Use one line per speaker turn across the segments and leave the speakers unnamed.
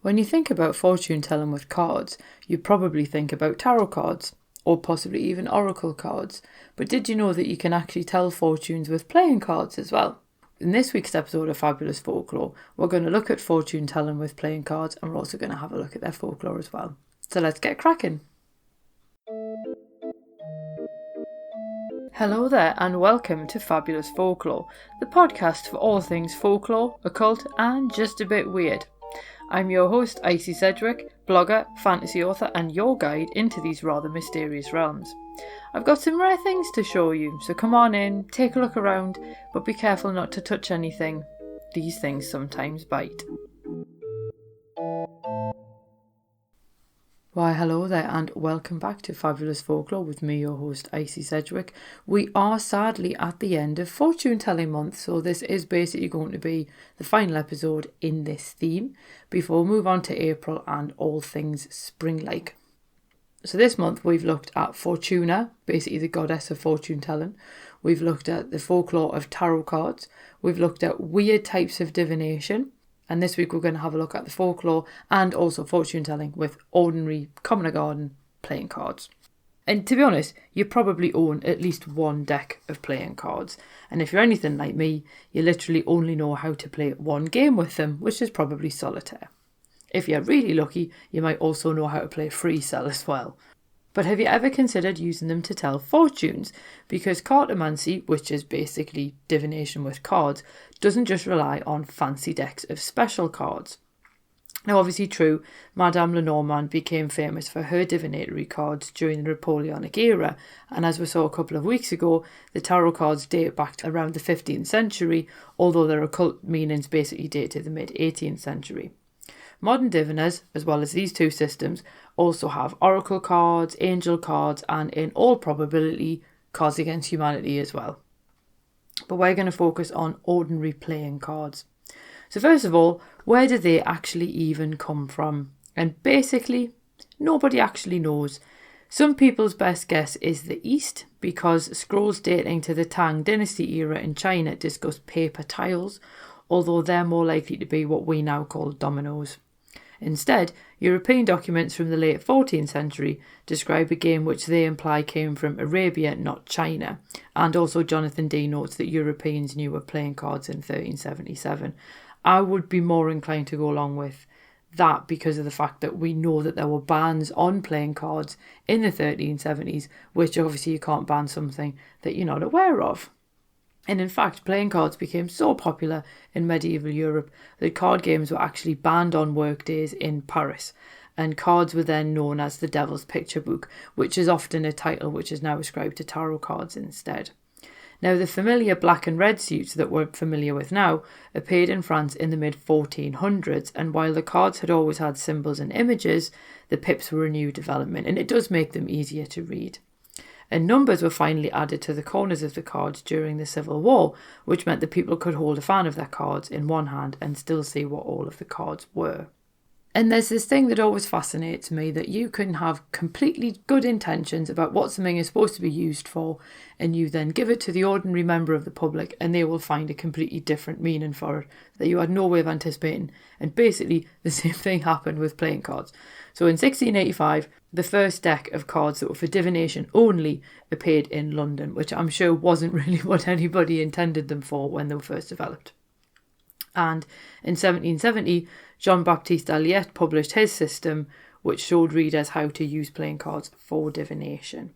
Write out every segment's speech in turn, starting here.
When you think about fortune telling with cards, you probably think about tarot cards, or possibly even oracle cards. But did you know that you can actually tell fortunes with playing cards as well? In this week's episode of Fabulous Folklore, we're going to look at fortune telling with playing cards, and we're also going to have a look at their folklore as well. So let's get cracking. Hello there and welcome to Fabulous Folklore, the podcast for all things folklore, occult and just a bit weird. I'm your host Icy Sedgwick, blogger, fantasy author and your guide into these rather mysterious realms. I've got some rare things to show you, so come on in, take a look around, but be careful not to touch anything. These things sometimes bite. Why hello there and welcome back to Fabulous Folklore with me, your host Icy Sedgwick. We are sadly at the end of fortune telling month, so this is basically going to be the final episode in this theme before we move on to April and all things spring-like. So this month we've looked at Fortuna, basically the goddess of fortune telling. We've looked at the folklore of tarot cards. We've looked at weird types of divination. And this week we're going to have a look at the folklore and also fortune telling with ordinary common garden playing cards. And to be honest, you probably own at least one deck of playing cards. And if you're anything like me, you literally only know how to play one game with them, which is probably solitaire. If you're really lucky, you might also know how to play free cell as well. But have you ever considered using them to tell fortunes? Because cartomancy, which is basically divination with cards, doesn't just rely on fancy decks of special cards. Now obviously true, Madame Lenormand became famous for her divinatory cards during the Napoleonic era, and as we saw a couple of weeks ago, the tarot cards date back to around the 15th century, although their occult meanings basically date to the mid-18th century. Modern diviners, as well as these two systems, also have oracle cards, angel cards, and in all probability, cards against humanity as well. But we're going to focus on ordinary playing cards. So first of all, where do they actually even come from? And basically, nobody actually knows. Some people's best guess is the East, because scrolls dating to the Tang Dynasty era in China discuss paper tiles, although they're more likely to be what we now call dominoes. Instead, European documents from the late 14th century describe a game which they imply came from Arabia, not China, and also Jonathan Dee notes that Europeans knew of playing cards in 1377. I would be more inclined to go along with that because of the fact that we know that there were bans on playing cards in the 1370s, which obviously you can't ban something that you're not aware of. And in fact, playing cards became so popular in medieval Europe that card games were actually banned on workdays in Paris. And cards were then known as the Devil's Picture Book, which is often a title which is now ascribed to tarot cards instead. Now, the familiar black and red suits that we're familiar with now appeared in France in the mid-1400s, and while the cards had always had symbols and images, the pips were a new development, and it does make them easier to read. And numbers were finally added to the corners of the cards during the Civil War, which meant that people could hold a fan of their cards in one hand and still see what all of the cards were. And there's this thing that always fascinates me, that you can have completely good intentions about what something is supposed to be used for, and you then give it to the ordinary member of the public and they will find a completely different meaning for it that you had no way of anticipating. And basically the same thing happened with playing cards. So in 1685, the first deck of cards that were for divination only appeared in London, which I'm sure wasn't really what anybody intended them for when they were first developed. And in 1770, Jean-Baptiste Alliette published his system, which showed readers how to use playing cards for divination.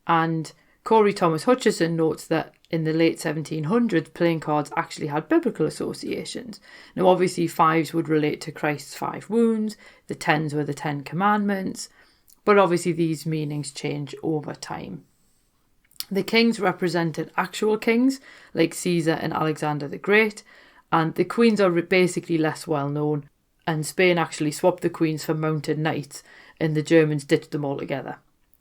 And Corey Thomas Hutchison notes that in the late 1700s, playing cards actually had biblical associations. Now, obviously, fives would relate to Christ's 5 wounds, the tens were the 10 commandments, but obviously these meanings change over time. The kings represented actual kings, like Caesar and Alexander the Great, and the queens are basically less well known, and Spain actually swapped the queens for mounted knights, and the Germans ditched them altogether.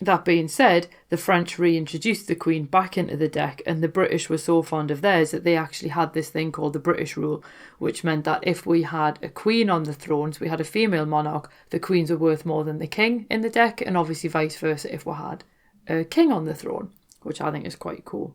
That being said, the French reintroduced the Queen back into the deck, and the British were so fond of theirs that they actually had this thing called the British rule, which meant that if we had a queen on the throne, so we had a female monarch, the queens were worth more than the king in the deck, and obviously vice versa if we had a king on the throne, which I think is quite cool.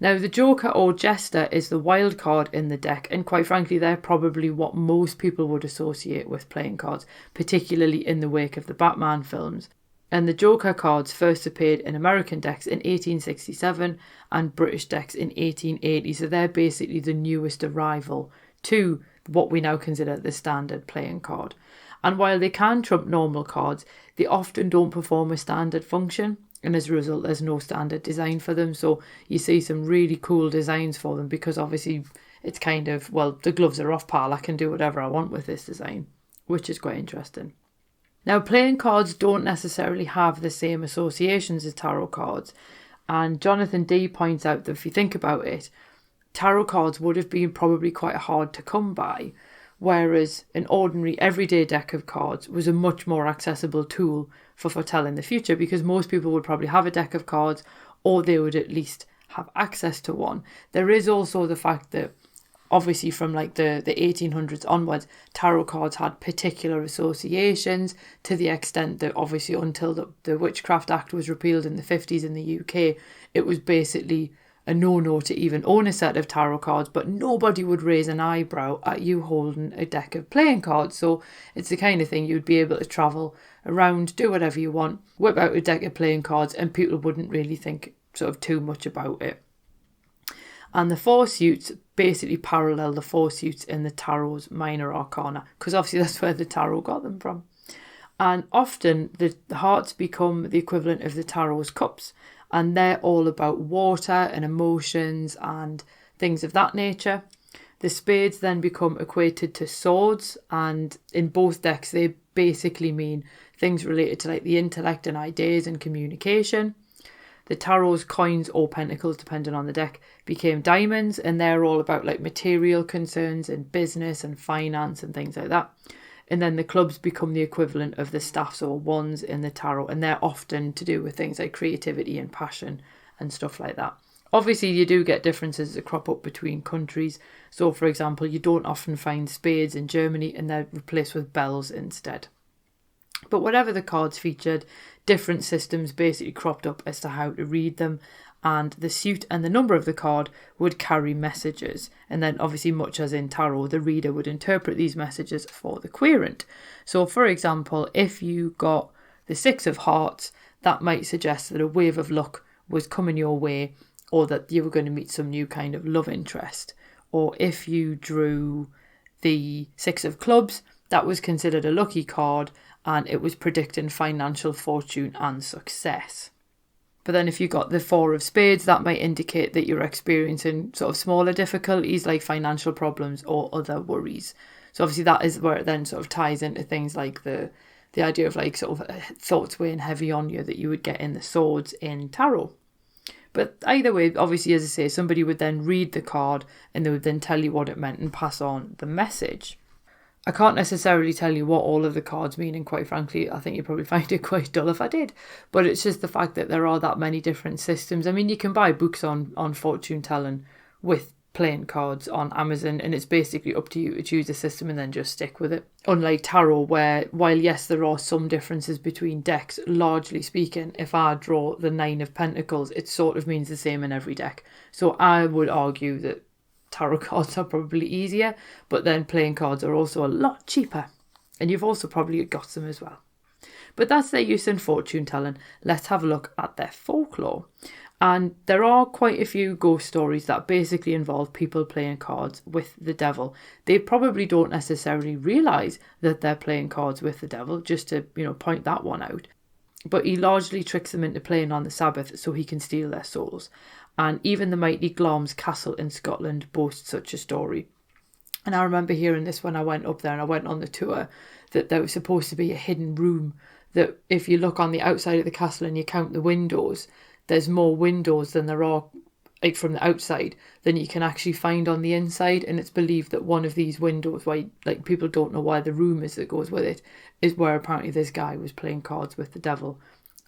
Now, the Joker or Jester is the wild card in the deck, and quite frankly, they're probably what most people would associate with playing cards, particularly in the wake of the Batman films. And the Joker cards first appeared in American decks in 1867 and British decks in 1880, so they're basically the newest arrival to what we now consider the standard playing card. And while they can trump normal cards, they often don't perform a standard function, and as a result there's no standard design for them. So you see some really cool designs for them because obviously it's kind of, well, the gloves are off, pal, I can do whatever I want with this design, which is quite interesting. Now, playing cards don't necessarily have the same associations as tarot cards, and Jonathan D points out that if you think about it, tarot cards would have been probably quite hard to come by, whereas an ordinary everyday deck of cards was a much more accessible tool for foretelling the future, because most people would probably have a deck of cards, or they would at least have access to one. There is also the fact that obviously from like the 1800s onwards, tarot cards had particular associations, to the extent that obviously until the Witchcraft Act was repealed in the 50s in the UK, it was basically a no-no to even own a set of tarot cards, but nobody would raise an eyebrow at you holding a deck of playing cards. So it's the kind of thing you'd be able to travel around, do whatever you want, whip out a deck of playing cards, and people wouldn't really think sort of too much about it. And the four suits basically parallel the four suits in the tarot's minor arcana, because obviously that's where the tarot got them from. And often the hearts become the equivalent of the tarot's cups, and they're all about water and emotions and things of that nature. The spades then become equated to swords, and in both decks they basically mean things related to like the intellect and ideas and communication. The tarot's coins or pentacles, depending on the deck, became diamonds, and they're all about like material concerns and business and finance and things like that. And then the clubs become the equivalent of the staffs or wands in the tarot, and they're often to do with things like creativity and passion and stuff like that. Obviously, you do get differences that crop up between countries. So, for example, you don't often find spades in Germany, and they're replaced with bells instead. But whatever the cards featured, different systems basically cropped up as to how to read them, and the suit and the number of the card would carry messages. And then obviously, much as in tarot, the reader would interpret these messages for the querent. So for example, if you got the 6 of hearts, that might suggest that a wave of luck was coming your way, or that you were going to meet some new kind of love interest. Or if you drew the 6 of clubs, that was considered a lucky card, and it was predicting financial fortune and success. But then if you got the 4 of spades, that might indicate that you're experiencing sort of smaller difficulties like financial problems or other worries. So obviously that is where it then sort of ties into things like the idea of like sort of thoughts weighing heavy on you that you would get in the swords in tarot. But either way, obviously, as I say, somebody would then read the card and they would then tell you what it meant and pass on the message. I can't necessarily tell you what all of the cards mean, and quite frankly, I think you'd probably find it quite dull if I did. But it's just the fact that there are that many different systems. I mean, you can buy books on fortune telling with playing cards on Amazon, and it's basically up to you to choose a system and then just stick with it. Unlike tarot, where while yes, there are some differences between decks, largely speaking, if I draw the 9 of pentacles, it sort of means the same in every deck. So I would argue that tarot cards are probably easier, but then playing cards are also a lot cheaper, and you've also probably got them as well. But that's their use in fortune telling. Let's have a look at their folklore. And there are quite a few ghost stories that basically involve people playing cards with the devil. They probably don't necessarily realise that they're playing cards with the devil, just to, point that one out. But he largely tricks them into playing on the Sabbath so he can steal their souls. And even the mighty Glamis Castle in Scotland boasts such a story. And I remember hearing this when I went up there and I went on the tour, that there was supposed to be a hidden room that if you look on the outside of the castle and you count the windows, there's more windows than there are like from the outside than you can actually find on the inside. And it's believed that one of these windows, why like people don't know why the room is that goes with it, is where apparently this guy was playing cards with the devil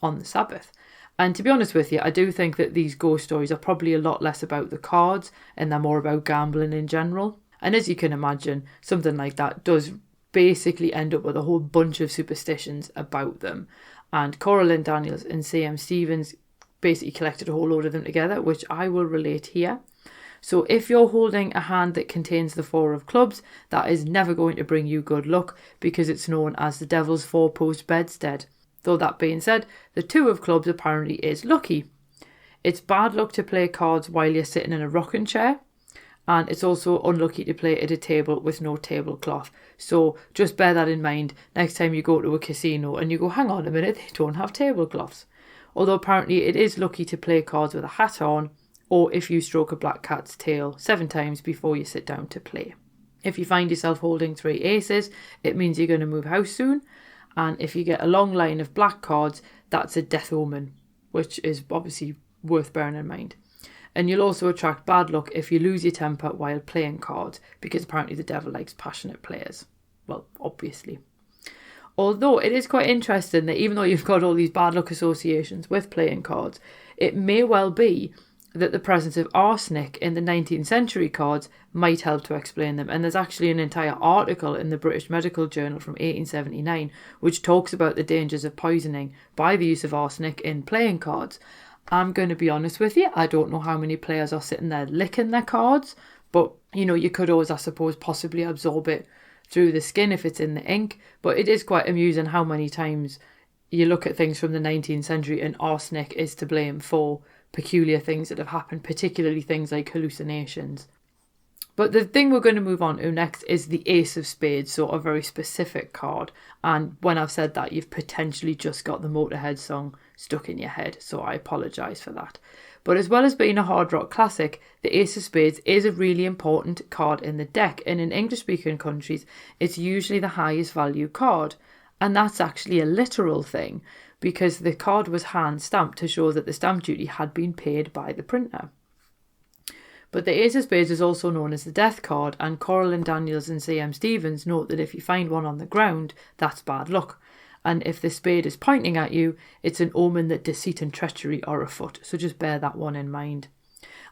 on the Sabbath. And to be honest with you, I do think that these ghost stories are probably a lot less about the cards and they're more about gambling in general. And as you can imagine, something like that does basically end up with a whole bunch of superstitions about them. And Coraline Daniels and C.M. Stevens basically collected a whole load of them together, which I will relate here. So if you're holding a hand that contains the 4 of clubs, that is never going to bring you good luck because it's known as the devil's 4-post bedstead. Though that being said, the 2 of clubs apparently is lucky. It's bad luck to play cards while you're sitting in a rocking chair. And it's also unlucky to play at a table with no tablecloth. So just bear that in mind next time you go to a casino and you go, hang on a minute, they don't have tablecloths. Although apparently it is lucky to play cards with a hat on, or if you stroke a black cat's tail 7 times before you sit down to play. If you find yourself holding 3 aces, it means you're going to move house soon. And if you get a long line of black cards, that's a death omen, which is obviously worth bearing in mind. And you'll also attract bad luck if you lose your temper while playing cards, because apparently the devil likes passionate players. Well, obviously. Although it is quite interesting that even though you've got all these bad luck associations with playing cards, it may well be that the presence of arsenic in the 19th century cards might help to explain them. And there's actually an entire article in the British Medical Journal from 1879 which talks about the dangers of poisoning by the use of arsenic in playing cards. I'm going to be honest with you, I don't know how many players are sitting there licking their cards, but you could always, I suppose, possibly absorb it through the skin if it's in the ink. But it is quite amusing how many times you look at things from the 19th century and arsenic is to blame for peculiar things that have happened, particularly things like hallucinations. But the thing we're going to move on to next is the Ace of Spades, so a very specific card. And when I've said that, you've potentially just got the Motorhead song stuck in your head, so I apologise for that. But as well as being a hard rock classic, the Ace of Spades is a really important card in the deck, and in English-speaking countries, it's usually the highest value card. And that's actually a literal thing, because the card was hand-stamped to show that the stamp duty had been paid by the printer. But the Ace of Spades is also known as the death card, and Coralyn Daniels and C.M. Stevens note that if you find one on the ground, that's bad luck. And if the spade is pointing at you, it's an omen that deceit and treachery are afoot, so just bear that one in mind.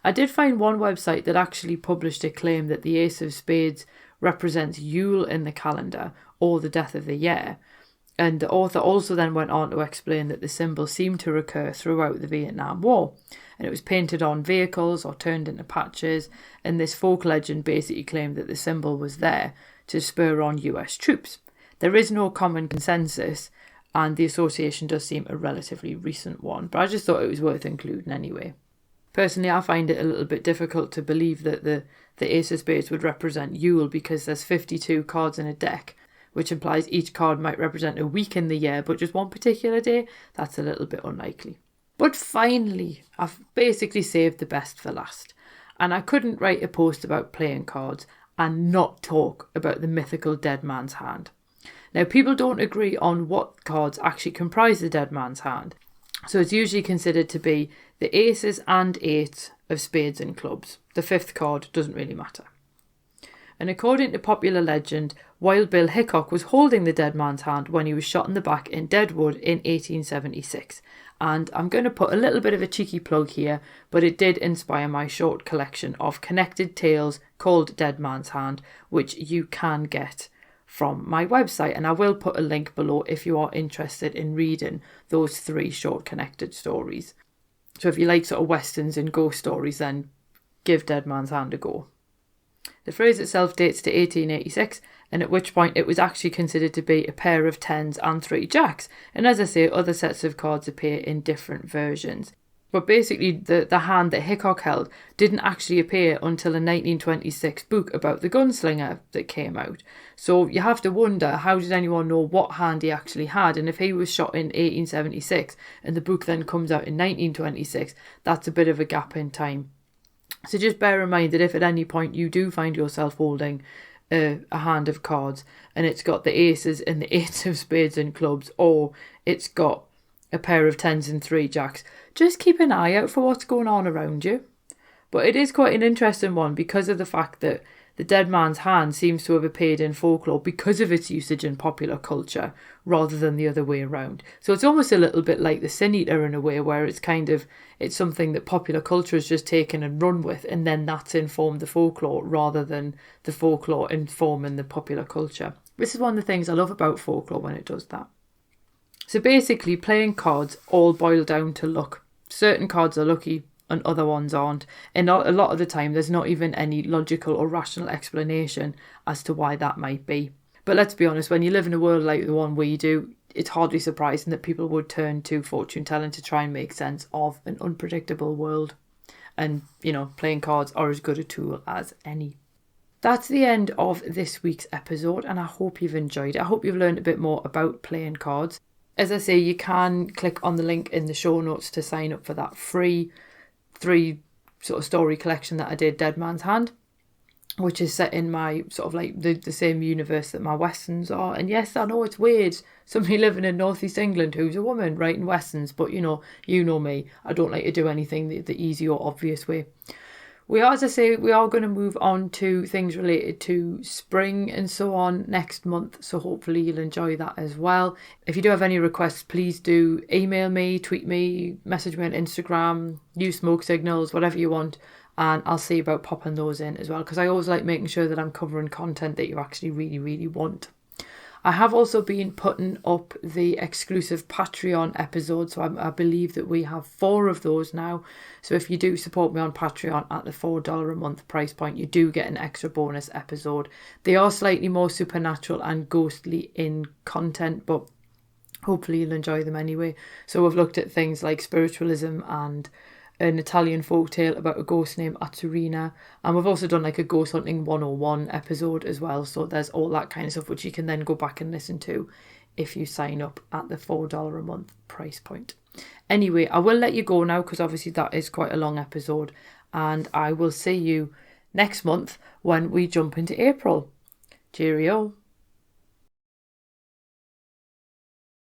I did find one website that actually published a claim that the Ace of Spades represents Yule in the calendar, or the death of the year. And the author also then went on to explain that the symbol seemed to recur throughout the Vietnam War. And it was painted on vehicles or turned into patches. And this folk legend basically claimed that the symbol was there to spur on US troops. There is no common consensus, and the association does seem a relatively recent one. But I just thought it was worth including anyway. Personally, I find it a little bit difficult to believe that the Ace of Spades would represent Yule, because there's 52 cards in a deck, which implies each card might represent a week in the year, but just one particular day, that's a little bit unlikely. But finally, I've basically saved the best for last. And I couldn't write a post about playing cards and not talk about the mythical Dead Man's Hand. Now, people don't agree on what cards actually comprise the Dead Man's Hand. So it's usually considered to be the aces and eights of spades and clubs. The 5th card doesn't really matter. And according to popular legend, Wild Bill Hickok was holding the Dead Man's Hand when he was shot in the back in Deadwood in 1876. And I'm going to put a little bit of a cheeky plug here, but it did inspire my short collection of connected tales called Dead Man's Hand, which you can get from my website. And I will put a link below if you are interested in reading those 3 short connected stories. So if you like sort of westerns and ghost stories, then give Dead Man's Hand a go. The phrase itself dates to 1886, and at which point it was actually considered to be a pair of 10s and 3 jacks. And as I say, other sets of cards appear in different versions. But basically, the hand that Hickok held didn't actually appear until a 1926 book about the gunslinger that came out. So you have to wonder, how did anyone know what hand he actually had? And if he was shot in 1876 and the book then comes out in 1926, that's a bit of a gap in time. So just bear in mind that if at any point you do find yourself holding a hand of cards and it's got the aces and the 8s of spades and clubs, or it's got a pair of 10s and 3 jacks, just keep an eye out for what's going on around you. But it is quite an interesting one because of the fact that the Dead Man's Hand seems to have appeared in folklore because of its usage in popular culture rather than the other way around. So it's almost a little bit like the Sin Eater in a way, where it's something that popular culture has just taken and run with, and then that's informed the folklore rather than the folklore informing the popular culture. This is one of the things I love about folklore when it does that. So basically, playing cards all boil down to luck. certain cards are lucky and other ones aren't. And a lot of the time, there's not even any logical or rational explanation as to why that might be. But let's be honest, when you live in a world like the one we do, it's hardly surprising that people would turn to fortune telling to try and make sense of an unpredictable world. And, playing cards are as good a tool as any. That's the end of this week's episode, and I hope you've enjoyed it. I hope you've learned a bit more about playing cards. As I say, you can click on the link in the show notes to sign up for that free 3 sort of story collection that I did, Dead Man's Hand, which is set in my sort of like the same universe that my westerns are. And yes, I know it's weird, somebody living in northeast England who's a woman writing westerns, but you know me, I don't like to do anything the easy or obvious way. As I say, we are going to move on to things related to spring and so on next month, so hopefully you'll enjoy that as well. If you do have any requests, please do email me, tweet me, message me on Instagram, use smoke signals, whatever you want, and I'll see about popping those in as well, because I always like making sure that I'm covering content that you actually really, really want. I have also been putting up the exclusive Patreon episodes, so I believe that we have 4 of those now. So if you do support me on Patreon at the $4 a month price point, you do get an extra bonus episode. They are slightly more supernatural and ghostly in content, but hopefully you'll enjoy them anyway. So we've looked at things like spiritualism and an Italian folktale about a ghost named Azzurina, and we've also done like a ghost hunting 101 episode as well, so there's all that kind of stuff which you can then go back and listen to if you sign up at the $4 a month price point. Anyway, I will let you go now because obviously that is quite a long episode, and I will see you next month when we jump into April. Cheerio.